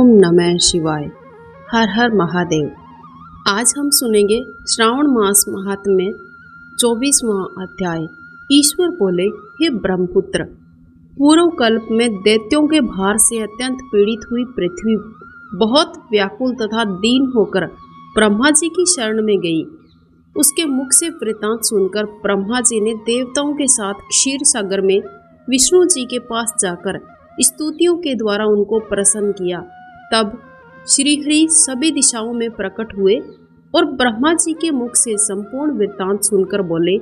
ओम नमः शिवाय। हर हर महादेव। आज हम सुनेंगे श्रावण मास महात्म्य 24वां अध्याय। ईश्वर बोले, हे ब्रह्मपुत्र, पूर्व कल्प में दैत्यों के भार से अत्यंत पीड़ित हुई पृथ्वी बहुत व्याकुल तथा दीन होकर ब्रह्मा जी की शरण में गई। उसके मुख से वृतांत सुनकर ब्रह्मा जी ने देवताओं के साथ क्षीर सागर में विष्णु जी के पास जाकर स्तुतियों के द्वारा उनको प्रसन्न किया। तब श्रीहरि सभी दिशाओं में प्रकट हुए और ब्रह्मा जी के मुख से संपूर्ण वृत्तांत सुनकर बोले,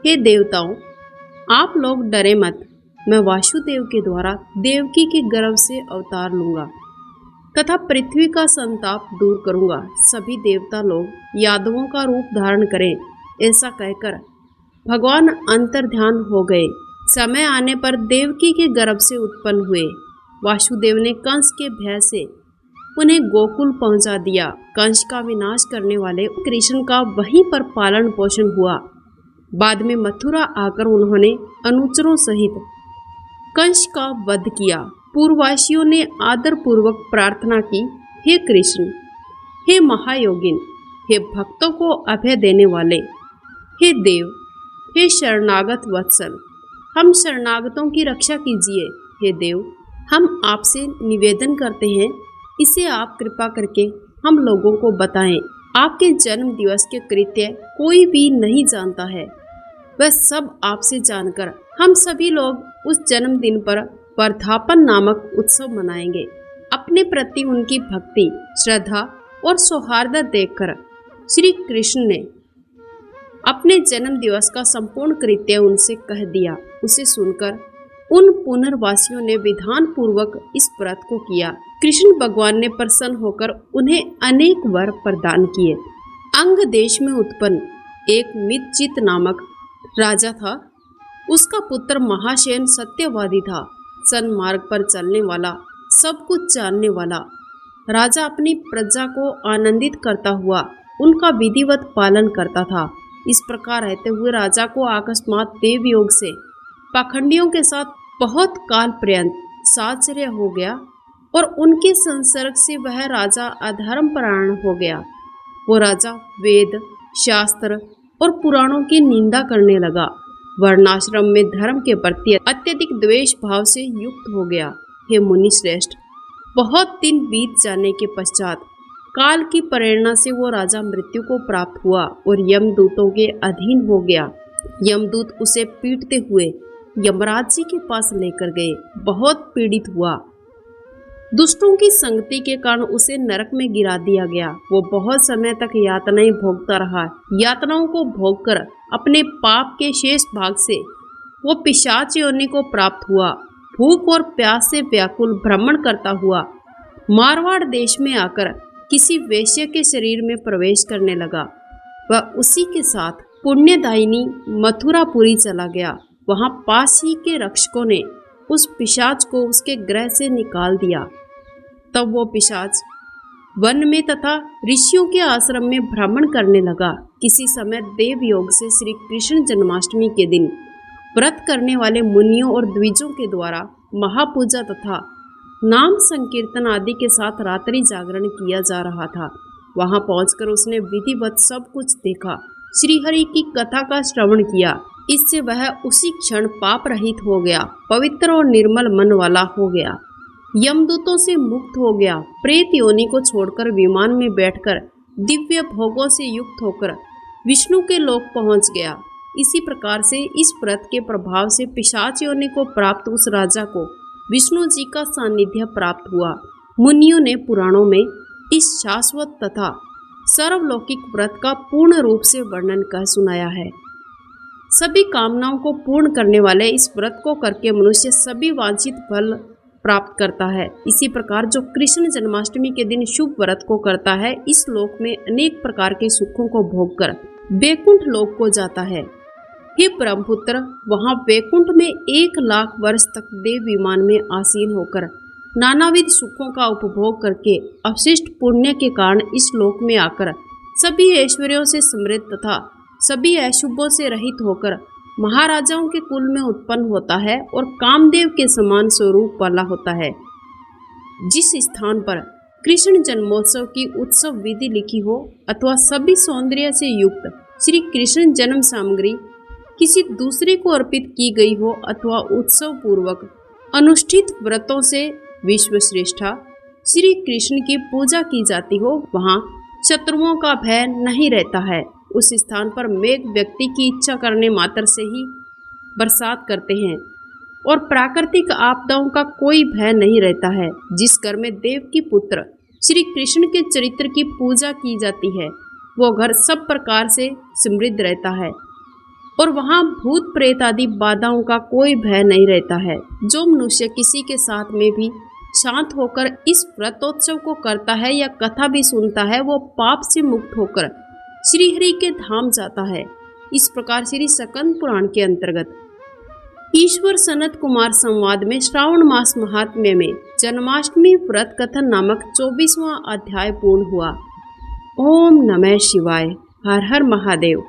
हे देवताओं, आप लोग डरे मत। मैं वासुदेव के द्वारा देवकी के गर्भ से अवतार लूंगा तथा पृथ्वी का संताप दूर करूंगा। सभी देवता लोग यादवों का रूप धारण करें, ऐसा कहकर भगवान अंतर्ध्यान हो गए। समय आने पर देवकी के गर्भ से उत्पन्न हुए। वासुदेव ने कंस के भय से उन्हें गोकुल पहुंचा दिया। कंस का विनाश करने वाले कृष्ण का वहीं पर पालन पोषण हुआ। बाद में मथुरा आकर उन्होंने अनुचरों सहित कंस का वध किया। पूर्ववासियों ने आदर पूर्वक प्रार्थना की, हे कृष्ण, हे महायोगिन, हे भक्तों को अभय देने वाले, हे देव, हे शरणागत वत्सल, हम शरणागतों की रक्षा कीजिए। हे देव, हम आपसे निवेदन करते हैं, इसे आप कृपा करके हम लोगों को बताएं। आपके जन्म दिवस के कृत्य कोई भी नहीं जानता है। वह सब आपसे जानकर हम सभी लोग उस जन्मदिन पर वर्धापन नामक उत्सव मनाएंगे। अपने प्रति उनकी भक्ति, श्रद्धा और सौहार्द देखकर श्री कृष्ण ने अपने जन्म दिवस का संपूर्ण कृत्य उनसे कह दिया। उसे सुनकर उन पुनर्वासियों ने विधान पूर्वक इस व्रत को किया। कृष्ण भगवान ने प्रसन्न होकर उन्हें अनेक वर प्रदान किए। अंग देश में उत्पन्न एक मितजित नामक राजा था। उसका पुत्र महासेन सत्यवादी था, सन्मार्ग पर चलने वाला, सब कुछ जानने वाला। राजा अपनी प्रजा को आनंदित करता हुआ उनका विधिवत पालन करता था। इस प्रकार रहते हुए राजा को अकस्मात देव योग से पाखंडियों के साथ बहुत काल पर्यंत साहचर्य हो गया और उनके संसर्ग से वह राजा अधर्मपरायण हो गया। वो राजा वेद, शास्त्र और पुराणों की निंदा करने लगा। वर्णाश्रम में धर्म के प्रति अत्यधिक द्वेष भाव से युक्त हो गया। हे मुनि श्रेष्ठ, बहुत दिन बीत जाने के पश्चात काल की प्रेरणा से वो राजा मृत्यु को प्राप्त हुआ और यमदूतों के अधीन हो गया। यमदूत उसे पीटते हुए यमराज जी के पास लेकर गए। बहुत पीड़ित हुआ। दुष्टों की संगति के कारण उसे नरक में गिरा दिया गया। वो बहुत समय तक यातनाएं भोगता रहा। यातनाओं को भोगकर अपने पाप के शेष भाग से वो पिशाच योनि को प्राप्त हुआ। भूख और प्यास से व्याकुल भ्रमण करता हुआ मारवाड़ देश में आकर किसी वेश्या के शरीर में प्रवेश करने लगा। वह उसी के साथ पुण्यदायिनी मथुरापुरी चला गया। वहां पास ही के रक्षकों ने उस पिशाच को उसके गृह से निकाल दिया। तब वो पिशाच वन में तथा ऋषियों के आश्रम में भ्रमण करने लगा। किसी समय देव योग से श्री कृष्ण जन्माष्टमी के दिन व्रत करने वाले मुनियों और द्विजों के द्वारा महापूजा तथा नाम संकीर्तन आदि के साथ रात्रि जागरण किया जा रहा था। वहां पहुंचकर उसने विधिवत सब कुछ देखा, श्रीहरि की कथा का श्रवण किया। इससे वह उसी क्षण पाप रहित हो गया, पवित्र और निर्मल मन वाला हो गया, यमदूतों से मुक्त हो गया। प्रेत योनि को छोड़कर विमान में बैठकर दिव्य भोगों से युक्त होकर विष्णु के लोक पहुंच गया। इसी प्रकार से इस व्रत के प्रभाव से पिशाच योनि को प्राप्त उस राजा को विष्णु जी का सानिध्य प्राप्त हुआ। मुनियों ने पुराणों में इस शाश्वत तथा सर्वलौकिक व्रत का पूर्ण रूप से वर्णन कर सुनाया है। सभी कामनाओं को पूर्ण करने वाले इस व्रत को करके मनुष्य सभी वांछित फल प्राप्त करता है। इसी प्रकार जो कृष्ण जन्माष्टमी के दिन शुभ व्रत को करता है, इस लोक में अनेक प्रकार के सुखों को भोगकर वैकुंठ लोक को जाता है। हे ब्रह्मपुत्र, वहां वैकुंठ में 1,00,000 वर्ष तक देव विमान में आसीन होकर नानाविध सुखों का उपभोग करके अवशिष्ट पुण्य के कारण इस लोक में आकर सभी ऐश्वर्यों से समृद्ध तथा सभी अशुभों से रहित होकर महाराजाओं के कुल में उत्पन्न होता है और कामदेव के समान स्वरूप वाला होता है। जिस स्थान पर कृष्ण जन्मोत्सव की उत्सव विधि लिखी हो अथवा सभी सौंदर्य से युक्त श्री कृष्ण जन्म सामग्री किसी दूसरे को अर्पित की गई हो अथवा उत्सव पूर्वक अनुष्ठित व्रतों से विश्व श्रेष्ठा श्री कृष्ण की पूजा की जाती हो, वहाँ शत्रुओं का भय नहीं रहता है। उस स्थान पर मेघ व्यक्ति की इच्छा करने मात्र से ही बरसात करते हैं और प्राकृतिक आपदाओं का कोई भय नहीं रहता है। जिस घर में देव की पुत्र श्री कृष्ण के चरित्र की पूजा की जाती है, वो घर सब प्रकार से समृद्ध रहता है और वहाँ भूत प्रेत आदि बाधाओं का कोई भय नहीं रहता है। जो मनुष्य किसी के साथ में भी शांत होकर इस व्रतोत्सव को करता है या कथा भी सुनता है, वो पाप से मुक्त होकर श्रीहरि के धाम जाता है। इस प्रकार श्री स्कंद पुराण के अंतर्गत ईश्वर सनत कुमार संवाद में श्रावण मास महात्म्य में जन्माष्टमी व्रत कथन नामक 24वां अध्याय पूर्ण हुआ। ओम नमः शिवाय। हर हर महादेव।